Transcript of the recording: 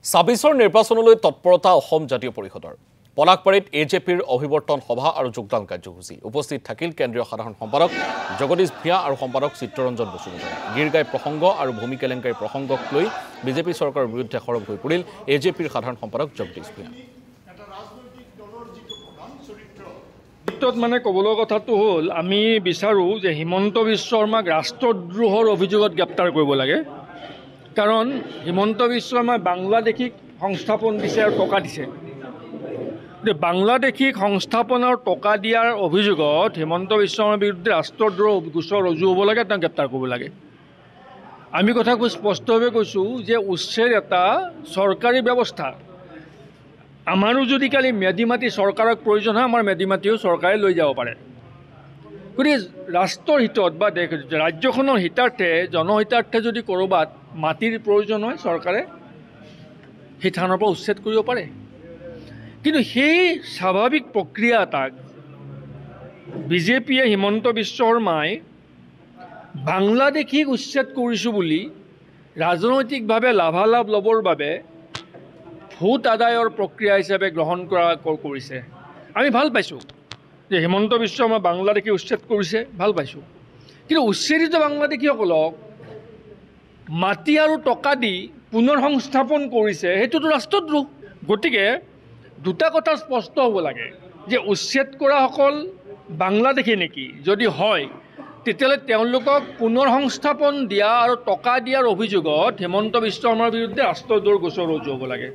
২৬ৰ নিৰ্বাচনলৈ তৎপৰতা অসম জাতীয় পৰিষদৰ পলাকপাৰীত এজেপিৰ অভিৱৰ্তন সভা আৰু যোগদান কাৰ্যসূচী উপস্থিত থাকিল কেন্দ্ৰীয় সাধাৰণ সম্পাদক জগদীশ ভূঞা আৰু সম্পাদক চিত্ৰৰঞ্জন বসুমতাৰী গিৰগাই প্ৰসংগ আৰু ভূমি কেলেংকাৰী প্ৰসংগক লৈ বিজেপি চৰকাৰৰ বিৰুদ্ধে সৰব হৈ পৰিল এজেপিৰ সাধাৰণ সম্পাদক জগদীশ ভূঞা মানে ক'বলৈ কথাটো হ'ল আমি বিচাৰোঁ যে হিমন্ত বিশ্ব শৰ্মাক ৰাষ্ট্ৰদ্ৰোহৰ অভিযোগত গ্ৰেপ্তাৰ কৰিব লাগে কাৰণ হিমন্ত বিশ্ব শৰ্মাই বাংলাদেশীক সংস্থাপন দিছে আৰু টকা দিছে বাংলাদেশীক সংস্থাপন আৰু টকা দিয়াৰ অভিযোগত হিমন্ত বিশ্ব শৰ্মাৰ বিৰুদ্ধে ৰাষ্ট্ৰদ্ৰোহ গোচৰ ৰুজু হ'ব লাগে তেওঁক গ্ৰেপ্তাৰ কৰিব লাগে আমি কথাটো স্পষ্টভাৱে কৈছোঁ যে উচ্ছেদ এটা চৰকাৰী ব্যৱস্থা আমাৰো যদি কালি মেডি মাটি চৰকাৰক প্ৰয়োজন হয় আমাৰ মেডি মাটিও চৰকাৰে লৈ যাব পাৰে গতিকে ৰাষ্ট্ৰৰ হিতত বা ৰাজ্যখনৰ হিতাৰ্থে জনহিতাৰ্থে যদি ক'ৰবাত মাটিৰ প্ৰয়োজন হয় চৰকাৰে সেই থানৰ পৰা উচ্ছেদ কৰিব পাৰে কিন্তু সেই স্বাভাৱিক প্ৰক্ৰিয়া এটাক বিজেপিয়ে হিমন্ত বিশ্ব শৰ্মাই বাংলাদেশীক উচ্ছেদ কৰিছোঁ বুলি ৰাজনৈতিকভাৱে লাভালাভ ল'বৰ বাবে ভোট আদায়ৰ প্ৰক্ৰিয়া হিচাপে গ্ৰহণ কৰিছে আমি ভাল পাইছোঁ যে হিমন্ত বিশ্ব শৰ্মা বাংলাদেশী উচ্ছেদ কৰিছে ভাল পাইছোঁ কিন্তু উচ্ছেদিত বাংলাদেশীসকলক মাটি আৰু টকা দি পুনৰ সংস্থাপন কৰিছে সেইটোতো ৰাষ্ট্ৰদ্ৰোহ গতিকে দুটা কথা স্পষ্ট হ'ব লাগে যে উচ্ছেদ কৰাসকল বাংলাদেশী নেকি যদি হয় তেতিয়াহ'লে তেওঁলোকক পুনৰ সংস্থাপন দিয়া আৰু টকা দিয়াৰ অভিযোগত হিমন্ত বিশ্ব শৰ্মাৰ বিৰুদ্ধে ৰাষ্ট্ৰদ্ৰোহৰ গোচৰ ৰুজু হ'ব লাগে